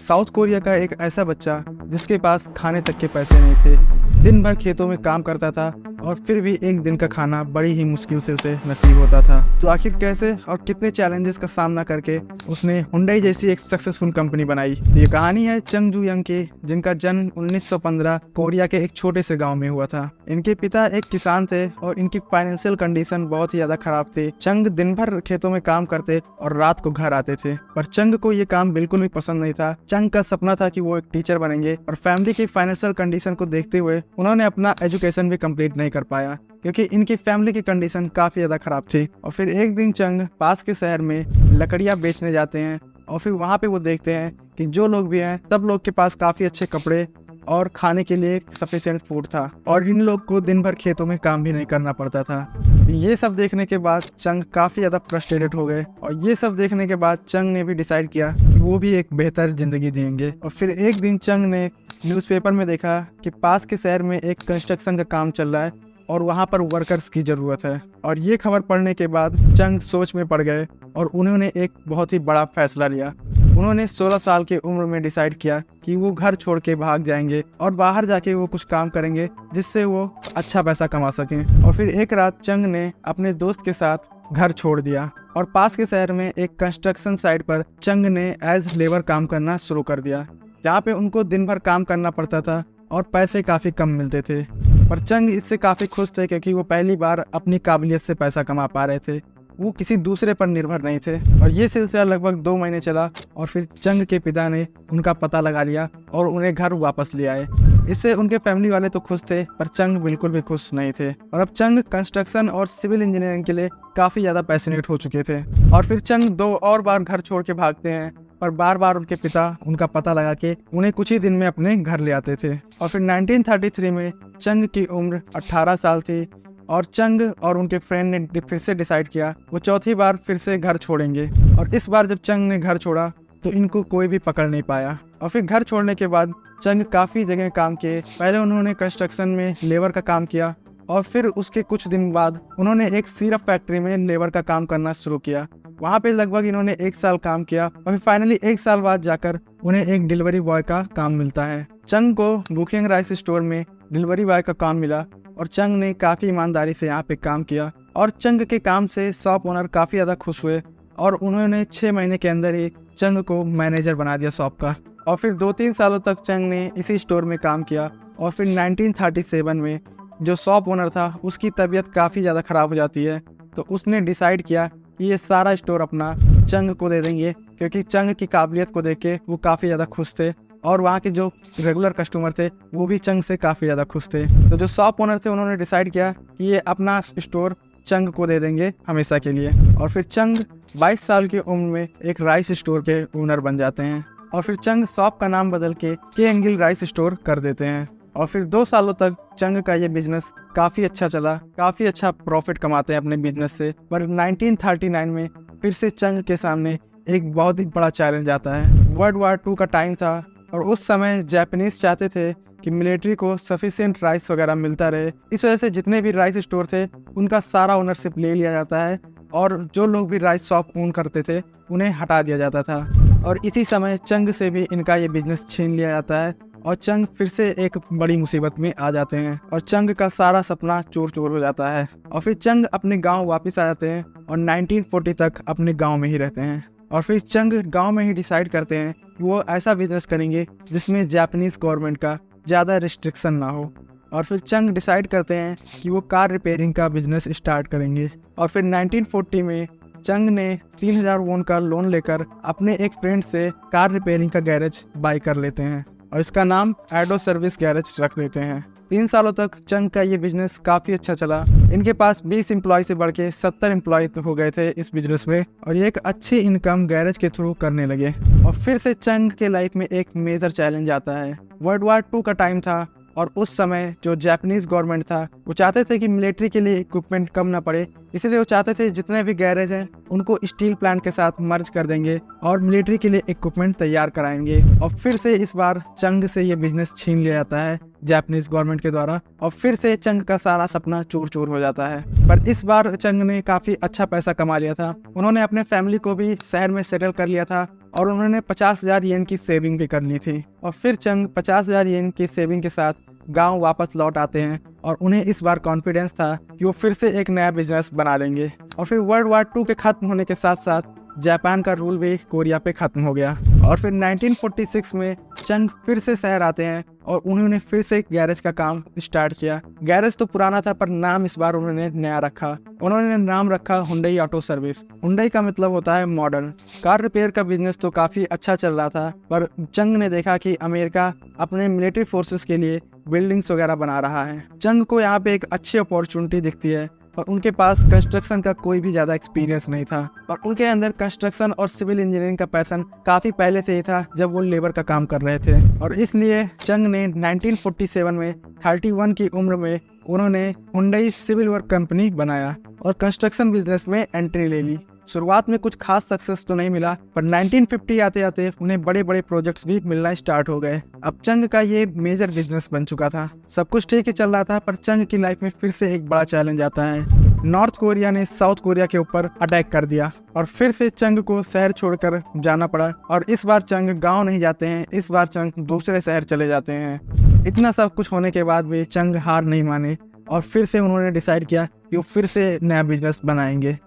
South Korea का एक ऐसा बच्चा जिसके पास खाने तक के पैसे नहीं थे, दिन भर खेतों में काम करता था और फिर भी एक दिन का खाना बड़ी ही मुश्किल से उसे नसीब होता था। तो आखिर कैसे और कितने चैलेंजेस का सामना करके उसने हुंडई जैसी एक सक्सेसफुल कंपनी बनाई। ये कहानी है चंग जू यंग की, जिनका जन्म 1915 कोरिया के एक छोटे से गांव में हुआ था। इनके पिता एक किसान थे और इनकी फाइनेंशियल कंडीशन बहुत ही ज्यादा खराब थी। चंग दिन भर खेतों में काम करते और रात को घर आते थे, पर चंग को ये काम बिल्कुल भी पसंद नहीं था। चंग का सपना था कि वो एक टीचर बनेंगे और फैमिली की फाइनेंशियल कंडीशन को देखते हुए उन्होंने अपना एजुकेशन भी कंप्लीट नहीं कर पाया, क्योंकि इनकी फैमिली की कंडीशन काफी ज्यादा खराब थी। और फिर एक दिन चंग पास के शहर में लकड़ियां बेचने जाते हैं और फिर वहाँ पे वो देखते हैं कि जो लोग भी हैं सब लोग के पास काफी अच्छे कपड़े और खाने के लिए सफिशिएंट फूड था और इन लोग को दिन भर खेतों में काम भी नहीं करना पड़ता था। ये सब देखने के बाद चंग काफी ज्यादा फ्रस्ट्रेटेड हो गए और ये सब देखने के बाद चंग ने भी डिसाइड किया कि वो भी एक बेहतर जिंदगी जिएंगे। और फिर एक दिन चंग ने न्यूज़पेपर में देखा कि पास के शहर में एक कंस्ट्रक्शन का काम चल रहा है और वहाँ पर वर्कर्स की ज़रूरत है। और ये खबर पढ़ने के बाद चंग सोच में पड़ गए और उन्होंने एक बहुत ही बड़ा फैसला लिया। उन्होंने 16 साल की उम्र में डिसाइड किया कि वो घर छोड़ के भाग जाएंगे और बाहर जाके वो कुछ काम करेंगे जिससे वो अच्छा पैसा कमा सकें। और फिर एक रात चंग ने अपने दोस्त के साथ घर छोड़ दिया और पास के शहर में एक कंस्ट्रक्शन साइट पर चंग ने एज लेबर काम करना शुरू कर दिया, जहाँ पे उनको दिन भर काम करना पड़ता था और पैसे काफ़ी कम मिलते थे। पर चंग इससे काफ़ी खुश थे, क्योंकि वो पहली बार अपनी काबिलियत से पैसा कमा पा रहे थे, वो किसी दूसरे पर निर्भर नहीं थे। और ये सिलसिला लगभग 2 महीने चला और फिर चंग के पिता ने उनका पता लगा लिया और उन्हें घर वापस ले आए। इससे उनके फैमिली वाले तो खुश थे, पर चंग बिल्कुल भी खुश नहीं थे। और अब चंग कंस्ट्रक्शन और सिविल इंजीनियरिंग के लिए काफ़ी ज़्यादा पैशनेट हो चुके थे। और फिर चंग 2 और बार घर छोड़ के भागते हैं, पर बार बार उनके पिता उनका पता लगा के उन्हें कुछ ही दिन में अपने घर ले आते थे। और फिर 1933 में चंग की उम्र 18 साल थी और चंग और उनके फ्रेंड ने फिर से डिसाइड किया वो चौथी बार फिर से घर छोड़ेंगे। और इस बार जब चंग ने घर छोड़ा तो इनको कोई भी पकड़ नहीं पाया। और फिर घर छोड़ने के बाद चंग काफ़ी जगह काम किए। पहले उन्होंने कंस्ट्रक्शन में लेबर का काम किया और फिर उसके कुछ दिन बाद उन्होंने एक सिरप फैक्ट्री में लेबर का काम करना शुरू किया। वहाँ पे लगभग इन्होंने 1 साल काम किया और फिर फाइनली 1 साल बाद जाकर उन्हें एक डिलीवरी बॉय का काम मिलता है। चंग को बुकिंग राइस स्टोर में डिलीवरी बॉय का काम मिला और चंग ने काफ़ी ईमानदारी से यहाँ पे काम किया और चंग के काम से शॉप ओनर काफ़ी ज़्यादा खुश हुए और उन्होंने 6 महीने के अंदर ही चंग को मैनेजर बना दिया शॉप का। और फिर 2-3 सालों तक चंग ने इसी स्टोर में काम किया और फिर 1937 में जो शॉप ओनर था उसकी तबीयत काफ़ी ज़्यादा ख़राब हो जाती है, तो उसने डिसाइड किया कि ये सारा स्टोर अपना चंग को दे देंगे, क्योंकि चंग की काबिलियत को देख के वो काफ़ी ज़्यादा खुश थे और वहाँ के जो रेगुलर कस्टमर थे वो भी चंग से काफ़ी ज़्यादा खुश थे। तो जो शॉप ओनर थे उन्होंने डिसाइड किया कि ये अपना स्टोर चंग को दे देंगे हमेशा के लिए। और फिर चंग 22 साल की उम्र में एक राइस स्टोर के ओनर बन जाते हैं और फिर चंग शॉप का नाम बदल के एंगिल राइस स्टोर कर देते हैं। और फिर 2 सालों तक चंग का ये बिजनेस काफ़ी अच्छा चला, काफ़ी अच्छा प्रॉफिट कमाते हैं अपने बिजनेस से। पर 1939 में फिर से चंग के सामने एक बहुत ही बड़ा चैलेंज आता है। वर्ल्ड वार 2 का टाइम था और उस समय जापानीज चाहते थे कि मिलिट्री को सफिशिएंट राइस वगैरह मिलता रहे। इस वजह से जितने भी राइस स्टोर थे उनका सारा ओनरशिप ले लिया जाता है और जो लोग भी राइस शॉप ओन करते थे उन्हें हटा दिया जाता था। और इसी समय चंग से भी इनका ये बिजनेस छीन लिया जाता है और चंग फिर से एक बड़ी मुसीबत में आ जाते हैं और चंग का सारा सपना चूर चूर हो जाता है। और फिर चंग अपने गांव वापस आ जाते हैं और 1940 तक अपने गांव में ही रहते हैं। और फिर चंग गांव में ही डिसाइड करते हैं कि वो ऐसा बिजनेस करेंगे जिसमें जापानीज गवर्नमेंट का ज़्यादा रिस्ट्रिक्शन ना हो। और फिर चंग डिसाइड करते हैं कि वो कार रिपेयरिंग का बिजनेस स्टार्ट करेंगे। और फिर 1940 में चंग ने 3000 वॉन का लोन लेकर अपने एक फ्रेंड से कार रिपेयरिंग का गैरेज बाय कर लेते हैं और इसका नाम एडो सर्विस गैरेज रख देते हैं। 3 सालों तक चंग का ये बिजनेस काफ़ी अच्छा चला। इनके पास 20 एम्प्लॉय से बढ़ के 70 एम्प्लॉय हो गए थे इस बिजनेस में और ये एक अच्छी इनकम गैरेज के थ्रू करने लगे। और फिर से चंग के लाइफ में एक मेजर चैलेंज आता है। वर्ल्ड वार 2 का टाइम था और उस समय जो जापानीज गवर्नमेंट था वो चाहते थे कि मिलिट्री के लिए इक्विपमेंट कम ना पड़े, इसलिए वो चाहते थे जितने भी गैरेज हैं उनको स्टील प्लांट के साथ मर्ज कर देंगे और मिलिट्री के लिए इक्विपमेंट तैयार कराएंगे। और फिर से इस बार चंग से ये बिजनेस छीन लिया जाता है जापानीज गवर्नमेंट के द्वारा और फिर से चंग का सारा सपना चूर चूर हो जाता है। पर इस बार चंग ने काफी अच्छा पैसा कमा लिया था। उन्होंने अपने फैमिली को भी शहर में सेटल कर लिया था और उन्होंने 50,000 येन की सेविंग भी कर ली थी। और फिर चंग 50,000 येन की सेविंग के साथ गांव वापस लौट आते हैं और उन्हें इस बार कॉन्फिडेंस था कि वो फिर से एक नया बिजनेस बना लेंगे। और फिर वर्ल्ड वार 2 के खत्म होने के साथ साथ जापान का रूल भी कोरिया पे खत्म हो गया। और फिर 1946 में चंग फिर से शहर आते हैं और उन्होंने फिर से एक गैरेज का काम स्टार्ट किया। गैरेज तो पुराना था पर नाम इस बार उन्होंने नया रखा। उन्होंने नाम रखा हुंडई ऑटो सर्विस। हुंडई का मतलब होता है मॉडर्न। कार रिपेयर का बिजनेस तो काफी अच्छा चल रहा था, पर चंग ने देखा कि अमेरिका अपने मिलिट्री फोर्सेस के लिए बिल्डिंग्स वगैरह बना रहा है। चंग को यहाँ पे एक अच्छी अपॉर्चुनिटी दिखती है और उनके पास कंस्ट्रक्शन का कोई भी ज़्यादा एक्सपीरियंस नहीं था और उनके अंदर कंस्ट्रक्शन और सिविल इंजीनियरिंग का पैशन काफ़ी पहले से ही था जब वो लेबर का काम कर रहे थे। और इसलिए चंग ने 1947 में 31 की उम्र में उन्होंने हुंडई सिविल वर्क कंपनी बनाया और कंस्ट्रक्शन बिजनेस में एंट्री ले ली। शुरुआत में कुछ खास सक्सेस तो नहीं मिला, पर 1950 आते आते उन्हें बड़े बड़े प्रोजेक्ट्स भी मिलना स्टार्ट हो गए। अब चंग का ये मेजर बिजनेस बन चुका था। सब कुछ ठीक ही चल रहा था, पर चंग की लाइफ में फिर से एक बड़ा चैलेंज आता है। नॉर्थ कोरिया ने साउथ कोरिया के ऊपर अटैक कर दिया और फिर से चंग को शहर छोड़कर जाना पड़ा। और इस बार चंग गाँव नहीं जाते हैं, इस बार चंग दूसरे शहर चले जाते हैं। इतना सब कुछ होने के बाद भी चंग हार नहीं माने और फिर से उन्होंने डिसाइड किया कि वो फिर से नया बिजनेस बनाएंगे।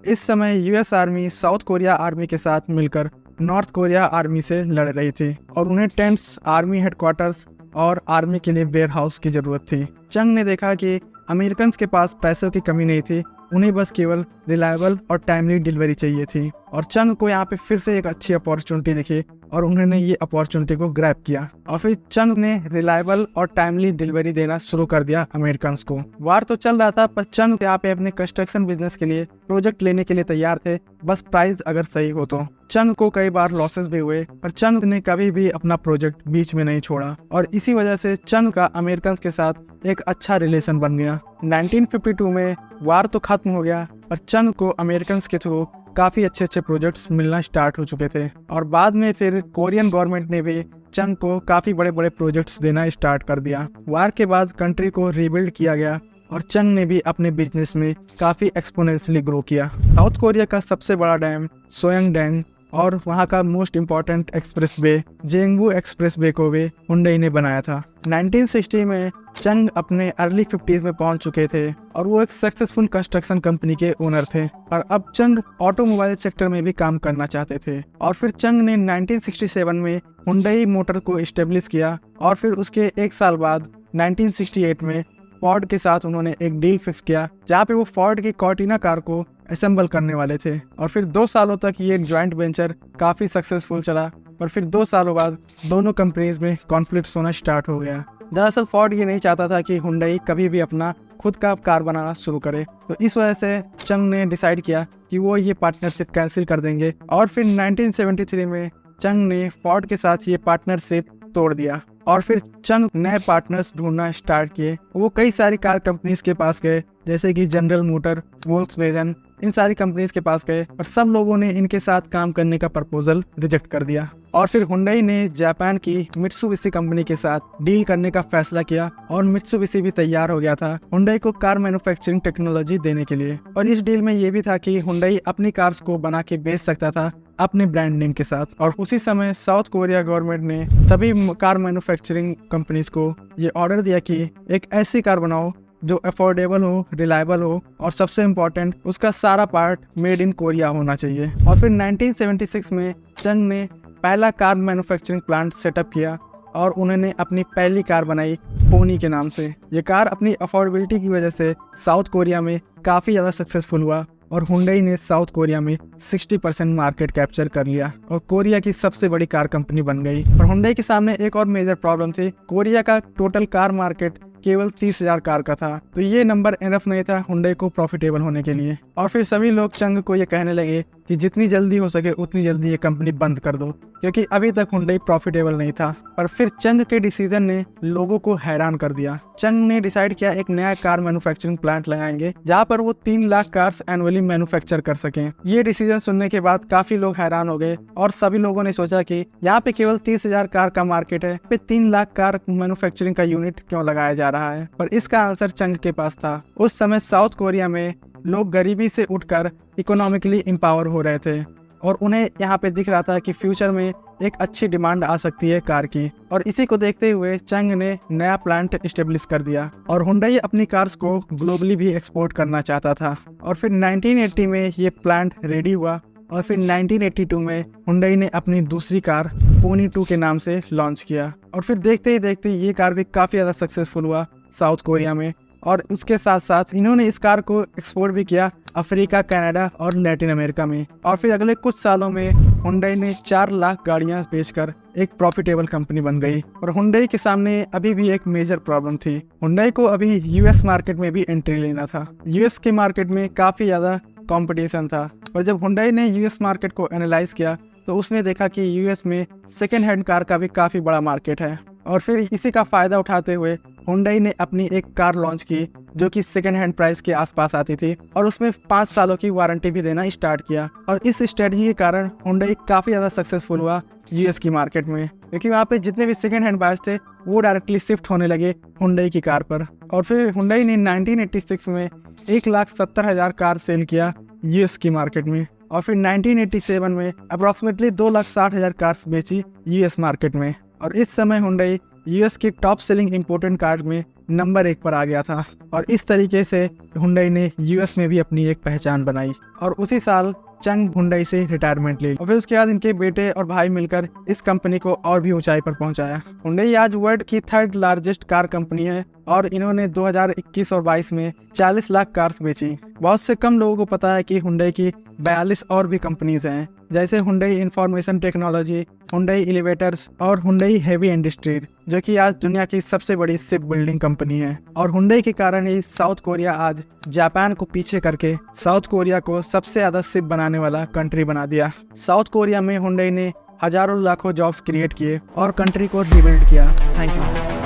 इस समय US army south Korea army के साथ मिलकर नॉर्थ कोरिया आर्मी से लड़ रही थी और उन्हें टेंट्स, आर्मी हेडक्वार्टर्स और आर्मी के लिए वेयर हाउस की जरूरत थी। चंग ने देखा कि अमेरिकन के पास पैसों की कमी नहीं थी, उन्हें बस केवल रिलायबल और टाइमली डिलीवरी चाहिए थी। और चंग को यहाँ पे फिर से एक अच्छी अपॉर्चुनिटी दिखी और उन्होंने ये अपॉर्चुनिटी को ग्रैब किया और फिर चंग ने रिलायबल और टाइमली डिलीवरी देना शुरू कर दिया अमेरिकन को। वार तो चल रहा था, पर चंग यहाँ पे अपने कंस्ट्रक्शन बिजनेस के लिए प्रोजेक्ट लेने के लिए तैयार थे, बस प्राइस अगर सही हो तो। चंग को कई बार लॉसेस भी हुए, पर चंग ने कभी भी अपना प्रोजेक्ट बीच में नहीं छोड़ा और इसी वजह से चंग का अमेरिकन के साथ एक अच्छा रिलेशन बन गया। 1952 में वार तो खत्म हो गया, पर चंग को अमेरिकन के थ्रू काफी अच्छे अच्छे प्रोजेक्ट्स मिलना स्टार्ट हो चुके थे और बाद में फिर कोरियन गवर्नमेंट ने भी चंग को काफी बड़े बड़े प्रोजेक्ट्स देना स्टार्ट कर दिया। वार के बाद कंट्री को रीबिल्ड किया गया और चंग ने भी अपने बिजनेस में काफी एक्सपोनेंशियली ग्रो किया। साउथ कोरिया का सबसे बड़ा डैम सोयंगडैंग और वहाँ का most important expressway Jungbu expressway को भी हुंडई ने बनाया था। 1960 में चंग अपने अर्ली 50s में पहुंच चुके थे और वो एक सक्सेसफुल कंस्ट्रक्शन कंपनी के ओनर थे और अब चंग ऑटोमोबाइल सेक्टर में भी काम करना चाहते थे। और फिर चंग ने 1967 में हुंडई मोटर को एस्टेब्लिश किया और फिर उसके एक साल बाद 1968 में फोर्ड के साथ उन्होंने एक डील फिक्स किया जहाँ पे वो फोर्ड की कॉर्टिना कार को असेंबल करने वाले थे। और फिर 2 सालों तक ये एक ज्वाइंट वेंचर काफी सक्सेसफुल चला, पर फिर 2 सालों बाद दोनों कंपनीज में कॉन्फ्लिक्ट होना स्टार्ट हो गया। दरअसल फोर्ड ये नहीं चाहता था कि हुंडई कभी भी अपना खुद का कार बनाना शुरू करे, तो इस वजह से चंग ने डिसाइड किया कि वो ये पार्टनरशिप कैंसिल कर देंगे। और फिर 1973 में चंग ने फोर्ड के साथ ये पार्टनरशिप तोड़ दिया और फिर चंग नए पार्टनर्स ढूंढना स्टार्ट किए। वो कई सारी कार कंपनीज के पास गए, जैसे कि जनरल मोटर, वोल्क्सवैगन, इन सारी कंपनीज के पास गए, पर सब लोगों ने इनके साथ काम करने का प्रपोजल रिजेक्ट कर दिया। और फिर हुंडई ने जापान की मित्सुबिशी कंपनी के साथ डील करने का फैसला किया और मित्सुबिशी भी तैयार हो गया था हुंडई को कार मैन्युफैक्चरिंग टेक्नोलॉजी देने के लिए। और इस डील में ये भी था कि हुंडई अपनी कार्स को बना के बेच सकता था अपने ब्रांड नेम के साथ। और उसी समय साउथ कोरिया गवर्नमेंट ने सभी कार मैन्युफैक्चरिंग कंपनीज को ये ऑर्डर दिया कि एक ऐसी कार बनाओ जो अफोर्डेबल हो, रिलायबल हो और सबसे इम्पोर्टेंट उसका सारा पार्ट मेड इन कोरिया होना चाहिए। और फिर 1976 में चंग ने पहला कार मैन्युफैक्चरिंग प्लांट सेटअप किया और उन्होंने अपनी पहली कार बनाई पोनी के नाम से। ये कार अपनी अफोर्डेबिलिटी की वजह से साउथ कोरिया में काफ़ी ज़्यादा सक्सेसफुल हुआ और हुंडई ने साउथ कोरिया में 60% मार्केट कैप्चर कर लिया और कोरिया की सबसे बड़ी कार कंपनी बन गई। पर हुंडई के सामने एक और मेजर प्रॉब्लम थी, कोरिया का टोटल कार मार्केट केवल 30,000 कार का था, तो ये नंबर इनफ नहीं था हुंडई को प्रॉफिटेबल होने के लिए। और फिर सभी लोग चंग को ये कहने लगे कि जितनी जल्दी हो सके उतनी जल्दी ये कंपनी बंद कर दो, क्योंकि अभी तक हुंडई प्रॉफिटेबल नहीं था। पर फिर चंग के डिसीजन ने लोगों को हैरान कर दिया। चंग ने डिसाइड किया एक नया कार मैन्युफैक्चरिंग प्लांट लगाएंगे जहां पर वो 3 लाख कार्स एनुअली मैन्युफैक्चर कर सकें। ये डिसीजन सुनने के बाद काफी लोग हैरान हो गए और सभी लोगों ने सोचा कि यहाँ पे केवल 30,000 कार का मार्केट है, पे 3 लाख कार मैन्युफैक्चरिंग का यूनिट क्यों लगाया जा रहा है। पर इसका आंसर चंग के पास था। उस समय साउथ कोरिया में लोग गरीबी से उठकर इकोनॉमिकली एम्पावर हो रहे थे और उन्हें यहाँ पे दिख रहा था कि फ्यूचर में एक अच्छी डिमांड आ सकती है कार की। और इसी को देखते हुए चंग ने नया प्लांट एस्टेब्लिश कर दिया और हुंडई अपनी कार्स को ग्लोबली भी एक्सपोर्ट करना चाहता था। और फिर 1980 में ये प्लांट रेडी हुआ और फिर 1982 में हुंडई ने अपनी दूसरी कार पोनी 2 के नाम से लॉन्च किया। और फिर देखते ही देखते ये कार भी काफ़ी ज़्यादा सक्सेसफुल हुआ साउथ कोरिया में। और उसके साथ साथ इन्होंने इस कार को एक्सपोर्ट भी किया अफ्रीका, कनाडा और लैटिन अमेरिका में। और फिर अगले कुछ सालों में हुंडई ने 4 लाख गाड़ियां बेचकर एक प्रॉफिटेबल कंपनी बन गई। और हुंडई के सामने अभी भी एक मेजर प्रॉब्लम थी। हुंडई को अभी यूएस मार्केट में भी एंट्री लेना था। यूएस के मार्केट में काफ़ी ज़्यादा कंपटीशन था। और जब हुंडई ने यूएस मार्केट को एनालाइज किया तो उसने देखा कि यूएस में सेकेंड हैंड कार का भी काफ़ी बड़ा मार्केट है। और फिर इसी का फ़ायदा उठाते हुए हुंडई ने अपनी एक कार लॉन्च की जो कि सेकेंड हैंड प्राइस के आसपास आती थी और उसमें 5 सालों की वारंटी भी देना स्टार्ट किया। और इस स्ट्रेटजी के कारण हुंडई काफ़ी ज़्यादा सक्सेसफुल हुआ यूएस की मार्केट में, क्योंकि वहाँ पे जितने भी सेकेंड हैंड बायर्स थे वो डायरेक्टली शिफ्ट होने लगे हुंडई की कार पर। और फिर हुंडई ने 1986 में 1,70,000 कार सेल किया यूएस की मार्केट में। और फिर 1987 में अप्रॉक्सीमेटली 2,60,000 कार्स बेची यूएस मार्केट में। और इस समय हुंडई यूएस की टॉप सेलिंग इम्पोर्टेंट कार में नंबर 1 पर आ गया था। और इस तरीके से हुंडई ने यूएस में भी अपनी एक पहचान बनाई। और उसी साल चंग हुंडई से रिटायरमेंट ली और फिर उसके बाद इनके बेटे और भाई मिलकर इस कंपनी को और भी ऊंचाई पर पहुंचाया। हुंडई आज वर्ल्ड की 3rd लार्जेस्ट कार कंपनी है और इन्होंने 2021 और 22 में 40 लाख कार्स बेची। बहुत से कम लोगों को पता है कि हुंडई की 42 और भी कंपनीज हैं, जैसे Hyundai information technology, Hyundai elevators और हुंडई हेवी इंडस्ट्री, जो कि आज दुनिया की सबसे बड़ी शिप बिल्डिंग कंपनी है। और हुंडई के कारण ही साउथ कोरिया आज जापान को पीछे करके साउथ कोरिया को सबसे ज़्यादा शिप बनाने वाला कंट्री बना दिया। साउथ कोरिया में हुंडई ने हजारों लाखों जॉब्स क्रिएट किए और कंट्री को रिबिल्ड किया। Thank you.